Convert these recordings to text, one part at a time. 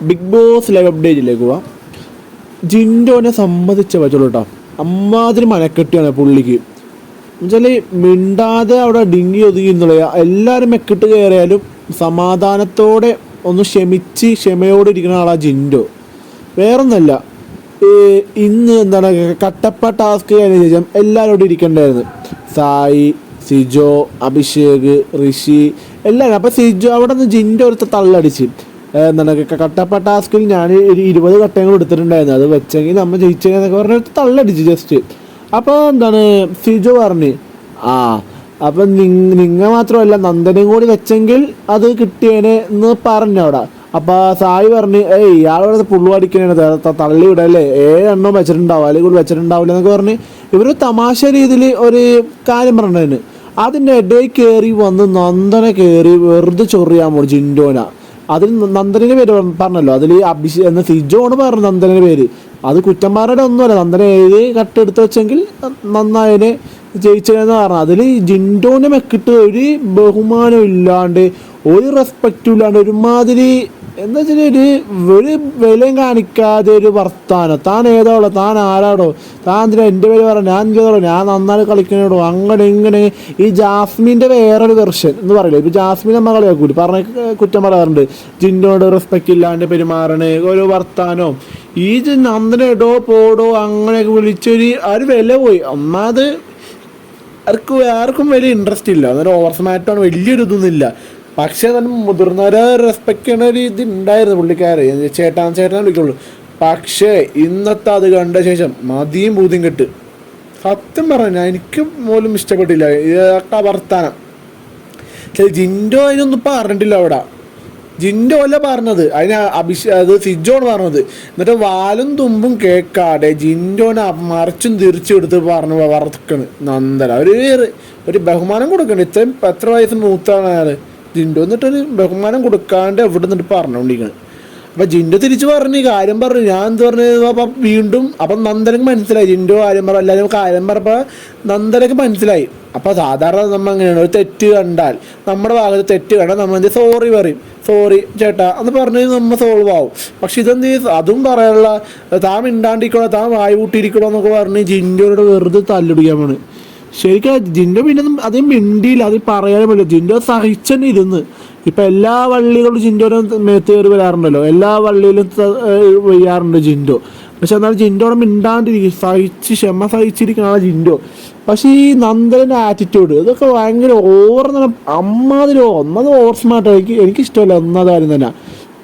Big boss live അപ്ഡേറ്റിലേക്ക് പോവാം. ജിൻഡോനെ സമ്മതിച്ച പറ്റുള്ളൂ കേട്ടോ. അമ്മാതിരി മനക്കെട്ടിയാണ് പുള്ളിക്ക്. എന്നുവെച്ചാൽ മിണ്ടാതെ അവിടെ ഡിങ്ങി ഒതുങ്ങി എന്നുള്ളത്. എല്ലാവരും മെക്കിട്ട് കയറിയാലും സമാധാനത്തോടെ ഒന്ന് ക്ഷമയോടെ ഇരിക്കുന്ന ആളാണ് ജിൻഡോ. വേറൊന്നല്ല, ഇന്ന് എന്താണ് കട്ടപ്പ ടാസ്ക് കഴിഞ്ഞ ശേഷം എല്ലാവരോടും ഇരിക്കണ്ടായിരുന്നു. സായി, സിജോ, അഭിഷേക്, ഋഷി എല്ലാവരും. അപ്പം സിജോ അവിടെ നിന്ന് ജിൻഡോ ഒരു തള്ളടിച്ച് എന്താണ് കട്ടപ്പ ടാസ്കിൽ ഞാൻ ഒരു 20 കട്ടയങ്ങൾ എടുത്തിട്ടുണ്ടായിരുന്നു, അത് വെച്ചെങ്കിൽ നമ്മൾ ജയിച്ചെന്നൊക്കെ പറഞ്ഞ തള്ളടിച്ച് ജസ്റ്റ്. അപ്പോൾ എന്താണ് സിജോ പറഞ്ഞ് അപ്പം നിങ്ങൾ മാത്രമല്ല നന്ദനയും കൂടി വെച്ചെങ്കിൽ അത് കിട്ടിയേനെ എന്ന് പറഞ്ഞവിടെ. അപ്പോൾ സായി പറഞ്ഞ് ഇയാളോട് പുള്ളുവടിക്കണേ തള്ളി വിടല്ലേ, 7 എണ്ണം വെച്ചിട്ടുണ്ടാവും അല്ലെങ്കിൽ കൂടി വെച്ചിട്ടുണ്ടാവില്ല എന്നൊക്കെ പറഞ്ഞ് ഇവർ തമാശ രീതിയിൽ ഒരു കാര്യം പറഞ്ഞതിന് അതിൻ്റെ ഇടയിൽ കയറി വന്ന് നന്ദനെ കയറി വെറുതെ ചൊറിയാൻ പോണു ജിൻഡോന. അതിൽ നന്ദനയുടെ പേര് പറഞ്ഞല്ലോ, അതിൽ എന്ന സിജോണ് പറഞ്ഞു നന്ദനയുടെ പേര്. അത് കുറ്റന്മാരുടെ ഒന്നുമല്ല, നന്ദന 7 കട്ടെടുത്ത് വെച്ചെങ്കിൽ നന്നായതിനെ ജയിച്ചതെന്ന് പറഞ്ഞു. അതിൽ ജിൻഡോനെ മെക്കിട്ട് ഒരു ബഹുമാനം ഇല്ലാണ്ട് ഒരു റെസ്പെക്റ്റും ഇല്ലാണ്ട് ഒരുമാതിരി എന്താ വെച്ചാൽ ഒരു വിലയും കാണിക്കാതെ ഒരു വർത്താനം. താൻ ഏതാണോ, താൻ ആരാടോ, താൻ എന്തിനാ എൻ്റെ പേര് പറയാം, ഞാൻ ചെയ്തോളൂ, ഞാൻ നന്നായി കളിക്കണോടോ, അങ്ങനെ ഇങ്ങനെ. ഈ ജാസ്മിൻ്റെ വേറൊരു വെർഷൻ എന്ന് പറയില്ല. ഇപ്പോൾ ജാസ്മിൻ നമ്മൾ കളിയാക്കൂല, പറഞ്ഞ കുറ്റം പറയാറുണ്ട്, ജിൻഡോട് റെസ്പെക്റ്റ് ഇല്ലാണ്ട് പെരുമാറണേ ഒരു വർത്താനോ. ഈ നന്ദന ഇടോ പോടോ അങ്ങനെയൊക്കെ വിളിച്ചൊരു വില പോയി. ഒന്നാമത് ആർക്കും വലിയ ഇൻട്രസ്റ്റ് ഇല്ല, അന്നേരം ഓവർ സ്മാറ്റാണ്, വലിയൊരു ഇതൊന്നുമില്ല. പക്ഷേ തന്നെ മുതിർന്നവരെ റെസ്പെക്ട് ചെയ്യണ ഒരു ഇത് ഉണ്ടായിരുന്നു പുള്ളിക്കാരെ, ചേട്ടാൻ വിളിക്കുള്ളൂ. പക്ഷേ ഇന്നത്തെ അത് കണ്ട ശേഷം മതിയും ബൂതിയും കെട്ട്. സത്യം പറഞ്ഞാൽ എനിക്ക് പോലും ഇഷ്ടപ്പെട്ടില്ല ഇതൊക്കെ വർത്താനം. ജിൻഡോ അതിനൊന്നും പറഞ്ഞിട്ടില്ല അവിടെ. ജിൻഡോ അല്ല പറഞ്ഞത്, അത് സിജോണ് പറഞ്ഞത്. എന്നിട്ട് വാലും തുമ്പും കേൾക്കാതെ ജിൻഡോനെ മറിച്ചും തിരിച്ചും എടുത്ത് പറഞ്ഞു വറക്കണ് നന്ദന. ഒരു ബഹുമാനം കൊടുക്കണ്ട. ഇത്രയും എത്ര വയസ്സ് മൂത്താണ് അയാൾ ജിൻഡോ. എന്നിട്ടൊരു ബഹുമാനം കൊടുക്കാണ്ട് എവിടെ നിന്നിട്ട് പറഞ്ഞുകൊണ്ടിരിക്കുന്നത്. അപ്പം ജിൻഡോ തിരിച്ച് പറഞ്ഞു, കാര്യം പറഞ്ഞു. ഞാൻ എന്ത് പറഞ്ഞത് അപ്പം വീണ്ടും അപ്പം നന്ദനക്ക് മനസ്സിലായി ജിൻഡോ കാര്യം പറഞ്ഞു. എല്ലാവരും കാര്യം പറഞ്ഞപ്പോൾ നന്ദനക്ക് മനസ്സിലായി. അപ്പോൾ സാധാരണ നമ്മൾ അങ്ങനെയാണ്, ഒരു തെറ്റ് കണ്ടാൽ നമ്മുടെ ഭാഗത്ത് തെറ്റ് കണ്ടാൽ നമ്മൾ എന്ത് സോറി പറയും, സോറി ചേട്ടാ എന്ന് പറഞ്ഞ് നമ്മൾ സോൾവ് ആവും. പക്ഷെ ഇതെന്ത് അതും പറയാനുള്ള താൻ മിണ്ടാണ്ടിരിക്കണോ, താൻ വായ കൂട്ടിയിരിക്കണോ എന്നൊക്കെ പറഞ്ഞ് ജിൻഡോയോട് വെറുതെ തല്ലുടിക്കാൻ വേണം. ശരിക്കും ജിൻഡോ പിന്നെ അതേ മിണ്ടിയില്ല, അത് പറയാനേ പറ്റില്ല. ജിൻഡോ സഹിച്ചെന്നെ ഇരുന്ന്. ഇപ്പം എല്ലാ വള്ളികളും ജിൻഡോനെ മേത്ത് കയറി വരാറുണ്ടല്ലോ, എല്ലാ വള്ളിയിലും വയ്യാറുണ്ട് ജിൻഡോ. പക്ഷെ എന്നാലും ജിൻഡോനെ മിണ്ടാണ്ടിരിക്കും, സഹിച്ചിരിക്കണ ജിൻഡോ. പക്ഷേ ഈ നന്ദൻ്റെ ആറ്റിറ്റ്യൂഡ് ഇതൊക്കെ ഭയങ്കര ഓവർ തന്നെ, അമ്മാതിരി ഒന്നത് ഓവർ സ്മാർട്ട്. എനിക്കിഷ്ടമല്ല ഒന്നാമത് കാര്യം തന്നെ.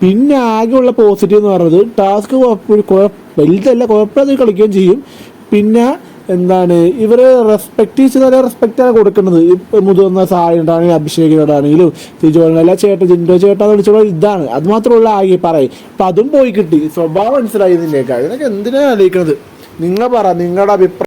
പിന്നെ ആകെയുള്ള പോസിറ്റീവ് എന്ന് പറയുന്നത് ടാസ്ക് വലുതല്ല, കുഴപ്പമില്ലാതെ കളിക്കുകയും ചെയ്യും. പിന്നെ എന്താണ് ഇവർ റെസ്പെക്ട് ചെയ്താൽ റെസ്പെക്റ്റാണ് കൊടുക്കുന്നത്. മുതിർന്ന സായിട്ടാണെങ്കിലും അഭിഷേകിനോടാണെങ്കിലും സിജോനെല്ലാം ജിൻഡോ ചേട്ടാന്ന് വിളിച്ചോളൂ, ഇതാണ് അത് മാത്രമുള്ള ആകെ പറയും. അപ്പം അതും പോയി കിട്ടി. സ്വഭാവം മനസ്സിലായി ഇതിൻ്റെയൊക്കെ. ഇതിനൊക്കെ എന്തിനാണ് ആലോചിക്കുന്നത്? നിങ്ങൾ പറ നിങ്ങളുടെ അഭിപ്രായം.